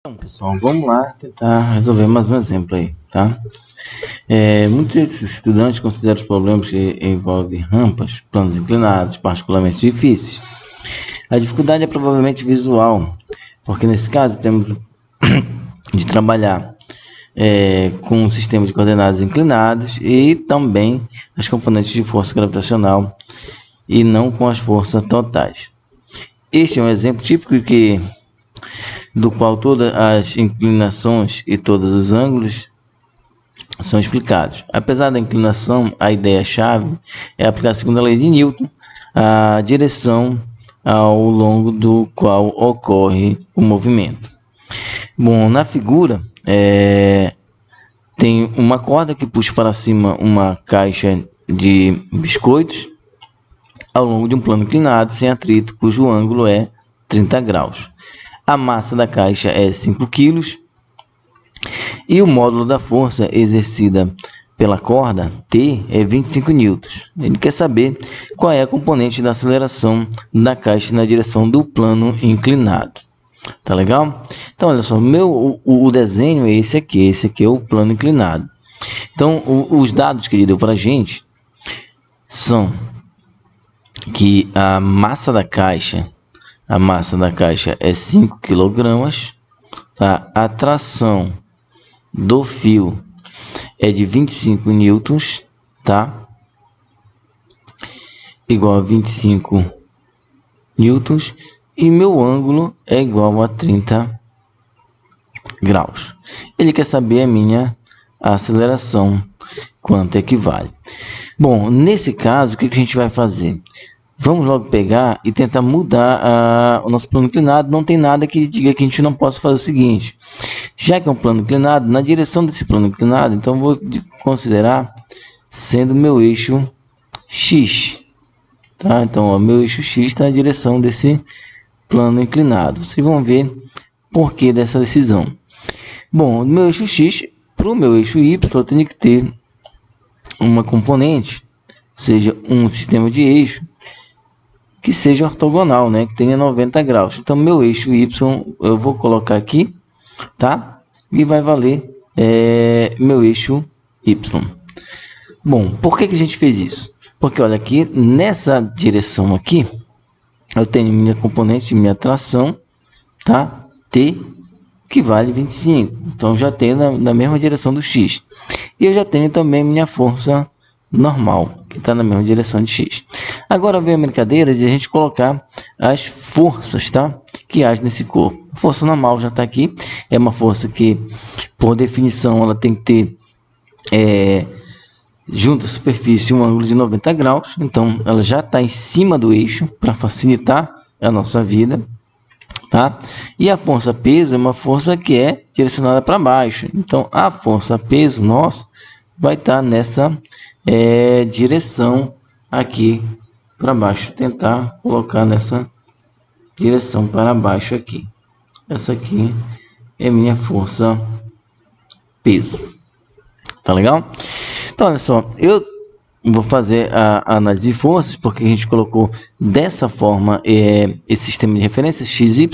Então, pessoal, vamos lá tentar resolver mais um exemplo aí, tá? Muitos estudantes consideram os problemas que envolvem rampas, planos inclinados, particularmente difíceis. A dificuldade é provavelmente visual, porque nesse caso temos de trabalhar com um sistema de coordenadas inclinados e também as componentes de força gravitacional e não com as forças totais. Este é um exemplo típico do qual todas as inclinações e todos os ângulos são explicados. Apesar da inclinação, a ideia-chave é aplicar a segunda lei de Newton, a direção ao longo do qual ocorre o movimento. Bom, na figura tem uma corda que puxa para cima uma caixa de biscoitos ao longo de um plano inclinado sem atrito, cujo ângulo é 30 graus. A massa da caixa é 5 kg e o módulo da força exercida pela corda T é 25 N. Ele quer saber qual é a componente da aceleração da caixa na direção do plano inclinado. Tá legal? Então, olha só, o desenho é esse aqui é o plano inclinado. Então, os dados que ele deu para a gente são que a massa da caixa é 5 kg, tá? A tração do fio é de 25 newtons, tá? Igual a 25 newtons e meu ângulo é igual a 30 graus. Ele quer saber a minha aceleração, quanto equivale. Bom, nesse caso, o que a gente vai fazer? Vamos logo pegar e tentar mudar o nosso plano inclinado. Não tem nada que diga que a gente não possa fazer o seguinte. Já que é um plano inclinado, na direção desse plano inclinado, então eu vou considerar sendo meu eixo X. Tá? Então, o meu eixo X está na direção desse plano inclinado. Vocês vão ver por que dessa decisão. Bom, no meu eixo X, para o meu eixo Y, eu tenho que ter uma componente, seja um sistema de eixo, que seja ortogonal, né? Que tenha 90 graus. Então, meu eixo Y eu vou colocar aqui, tá? E vai valer meu eixo Y. Bom, por que a gente fez isso? Porque, olha aqui, nessa direção aqui, eu tenho minha componente, minha tração, tá? T, que vale 25. Então, já tenho na mesma direção do X. E eu já tenho também minha força normal, que está na mesma direção de X. Agora vem a brincadeira de a gente colocar as forças, tá? Que agem nesse corpo. A força normal já está aqui. É uma força que, por definição, ela tem que ter junto à superfície um ângulo de 90 graus. Então, ela já está em cima do eixo para facilitar a nossa vida, tá? E a força peso é uma força que é direcionada para baixo. Então, a força peso nossa vai estar nessa direção aqui para baixo. Tentar colocar nessa direção para baixo aqui. Essa aqui é minha força peso. Tá legal? Então, olha só, eu vou fazer a análise de forças, porque a gente colocou dessa forma esse sistema de referência XY.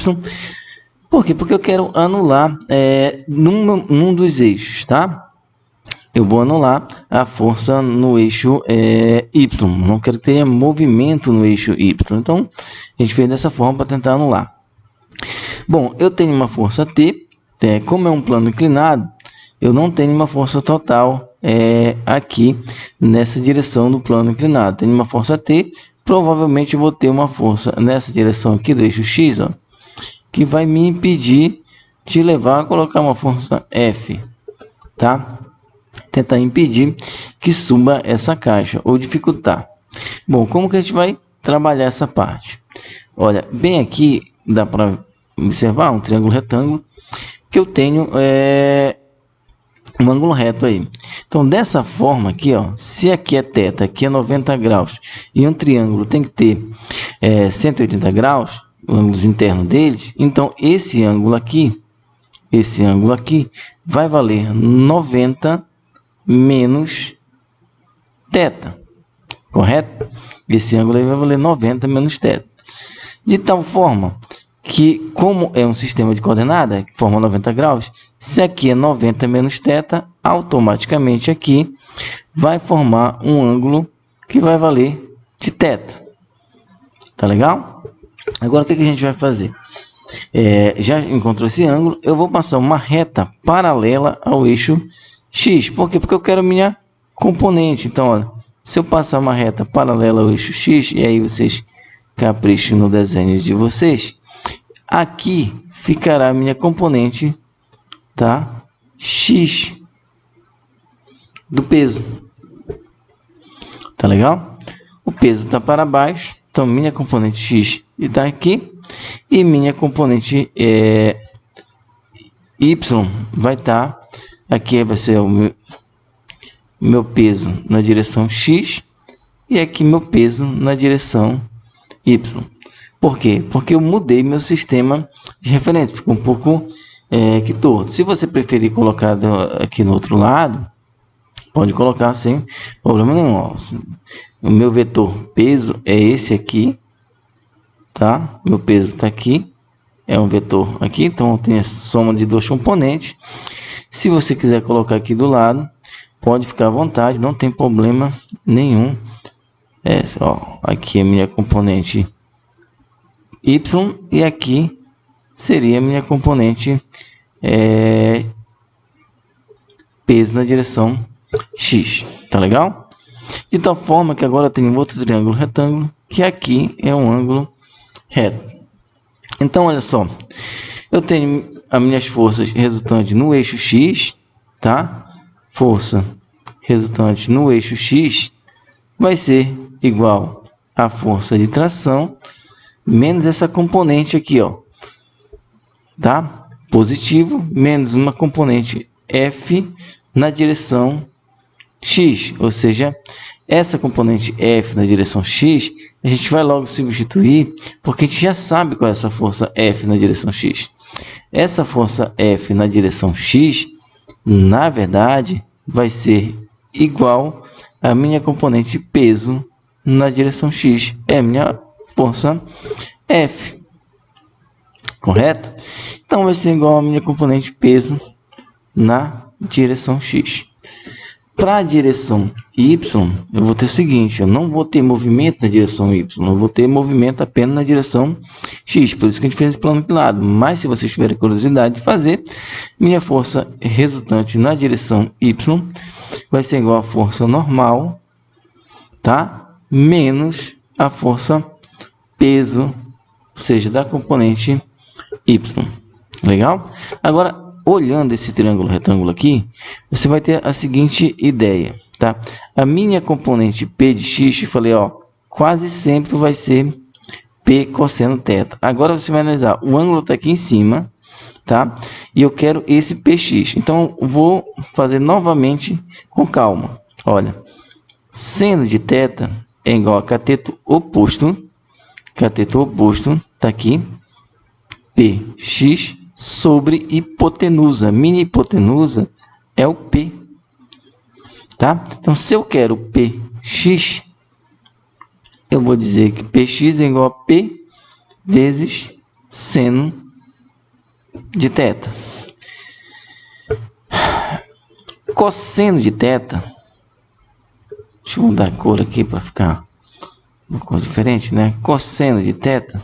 Por quê? Porque eu quero anular num dos eixos, tá? Eu vou anular a força no eixo Y. Não quero que tenha movimento no eixo Y. Então, a gente fez dessa forma para tentar anular. Bom, eu tenho uma força T. Como é um plano inclinado, eu não tenho uma força total aqui nessa direção do plano inclinado. Tenho uma força T. Provavelmente eu vou ter uma força nessa direção aqui do eixo X, ó, que vai me impedir de levar a colocar uma força F, tá? Tentar impedir que suba essa caixa ou dificultar. Bom, como que a gente vai trabalhar essa parte? Olha, bem aqui dá para observar um triângulo retângulo que eu tenho um ângulo reto aí. Então, dessa forma aqui, ó, se aqui é θ, aqui é 90 graus e um triângulo tem que ter 180 graus, os ângulos internos deles, então esse ângulo aqui vai valer 90 menos θ, correto? Esse ângulo aí vai valer 90 menos θ. De tal forma que, como é um sistema de coordenada, que forma 90 graus, se aqui é 90 menos θ, automaticamente aqui vai formar um ângulo que vai valer de θ. Tá legal? Agora, o que a gente vai fazer? Já encontrou esse ângulo, eu vou passar uma reta paralela ao eixo X. Por quê? Porque eu quero minha componente. Então, olha, se eu passar uma reta paralela ao eixo X, e aí vocês caprichem no desenho de vocês, aqui ficará a minha componente, tá? X do peso. Tá legal? O peso está para baixo, então minha componente X está aqui, e minha componente Y vai estar aqui, vai ser o meu peso na direção X, e aqui meu peso na direção Y. Por quê? Porque eu mudei meu sistema de referência, ficou um pouco que torto. Se você preferir colocar aqui no outro lado, pode colocar sem problema nenhum. Ó. O meu vetor peso é esse aqui, tá? Meu peso está aqui, é um vetor aqui, então tem a soma de dois componentes. Se você quiser colocar aqui do lado, pode ficar à vontade, não tem problema nenhum. Ó, aqui é minha componente Y e aqui seria minha componente peso na direção X, tá legal? De tal forma que agora tem um outro triângulo retângulo, que aqui é um ângulo reto. Então, olha só, eu tenho as minhas forças resultantes no eixo X, tá? Força resultante no eixo X vai ser igual à força de tração menos essa componente aqui, ó, tá? Positivo menos uma componente F na direção X, ou seja, essa componente F na direção X, a gente vai logo substituir, porque a gente já sabe qual é essa força F na direção X. Essa força F na direção X, na verdade, vai ser igual à minha componente peso na direção X. É a minha força F. Correto? Então, vai ser igual à minha componente peso na direção X. Para a direção Y, eu vou ter o seguinte, eu não vou ter movimento na direção Y, eu vou ter movimento apenas na direção X, por isso que a gente fez esse plano inclinado. Mas se vocês tiverem curiosidade de fazer, minha força resultante na direção Y vai ser igual à força normal, tá? Menos a força peso, ou seja, da componente Y. Legal? Agora, olhando esse triângulo retângulo aqui, você vai ter a seguinte ideia, tá? A minha componente P de X, eu falei, ó, quase sempre vai ser P cosseno θ. Agora você vai analisar, o ângulo está aqui em cima, tá? E eu quero esse PX. Então, vou fazer novamente com calma. Olha, seno de θ é igual a cateto oposto. Cateto oposto está aqui, PX sobre hipotenusa. Minha hipotenusa é o P, tá? Então, se eu quero PX, eu vou dizer que PX é igual a P vezes seno de θ. Cosseno de θ, deixa eu mudar a cor aqui para ficar uma cor diferente, né? Cosseno de θ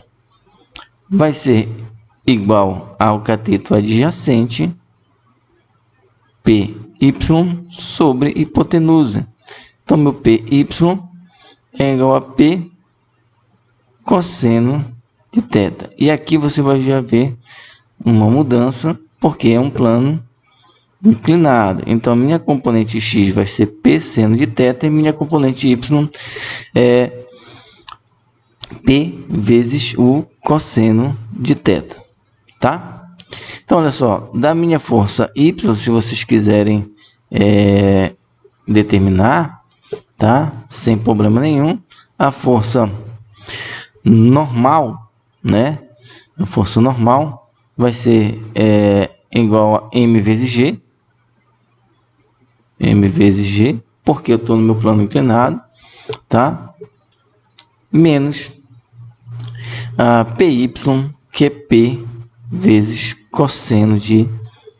vai ser igual ao cateto adjacente PY sobre hipotenusa. Então, meu PY é igual a P cosseno de θ. E aqui você vai já ver uma mudança, porque é um plano inclinado. Então, minha componente X vai ser P seno de θ e minha componente Y é P vezes o cosseno de θ. Tá? Então, olha só, da minha força Y, se vocês quiserem determinar, tá? Sem problema nenhum, a força normal, né? A força normal vai ser igual a M vezes G. M vezes G, porque eu estou no meu plano inclinado, tá? Menos a PY que é P vezes cosseno de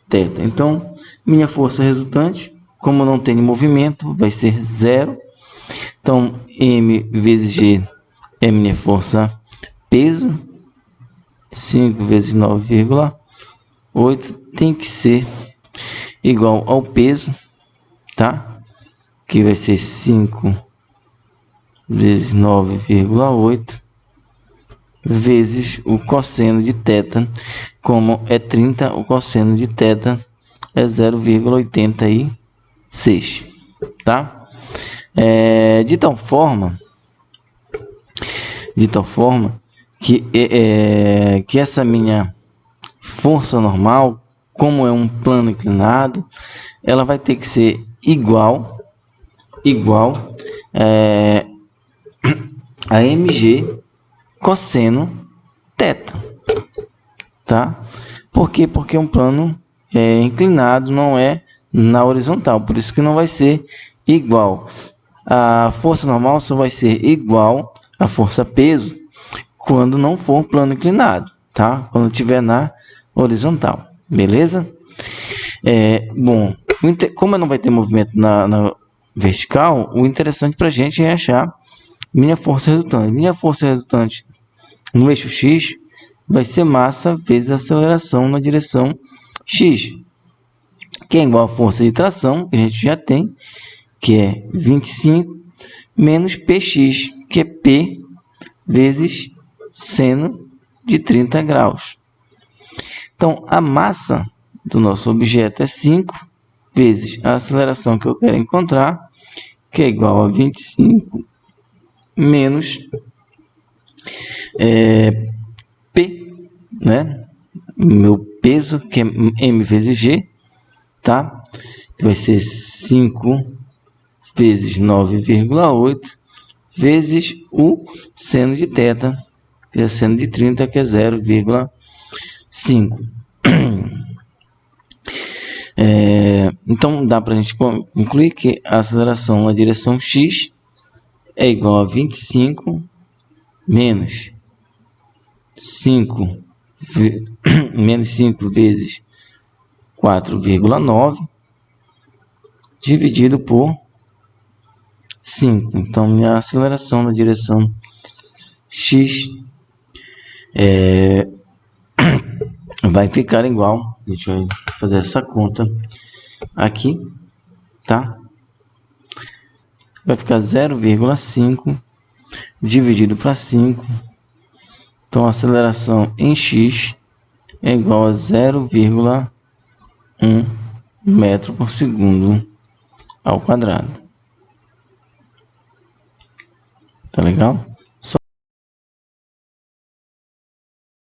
θ. Então, minha força resultante, como não tem movimento, vai ser zero. Então, M vezes G é minha força peso. 5 vezes 9,8 tem que ser igual ao peso, tá? Que vai ser 5 vezes 9,8 vezes o cosseno de θ. Como é 30, o cosseno de θ é 0,86, tá? De tal forma que essa minha força normal, como é um plano inclinado, ela vai ter que ser igual a mg cosseno θ, tá? Por quê? Porque um plano inclinado não é na horizontal, por isso que não vai ser igual. A força normal só vai ser igual à força peso quando não for plano inclinado, tá? Quando estiver na horizontal, beleza? Bom, como não vai ter movimento na vertical, o interessante para a gente é achar minha força resultante. Minha força resultante no eixo X vai ser massa vezes aceleração na direção X, que é igual à força de tração, que a gente já tem, que é 25, menos Px, que é P vezes seno de 30 graus. Então, a massa do nosso objeto é 5 vezes a aceleração que eu quero encontrar, que é igual a 25 menos P, né? Meu peso, que é M vezes G, tá? Que vai ser 5 vezes 9,8 vezes o seno de θ, que é seno de 30, que é 0,5. Então, dá para a gente concluir que a aceleração na direção X é igual a 25 menos 5 vezes 4,9 dividido por 5. Então, minha aceleração na direção X vai ficar igual. A gente vai fazer essa conta aqui, tá? Vai ficar 0,5 dividido para 5. Então, a aceleração em X é igual a 0,1 metro por segundo ao quadrado. Tá legal?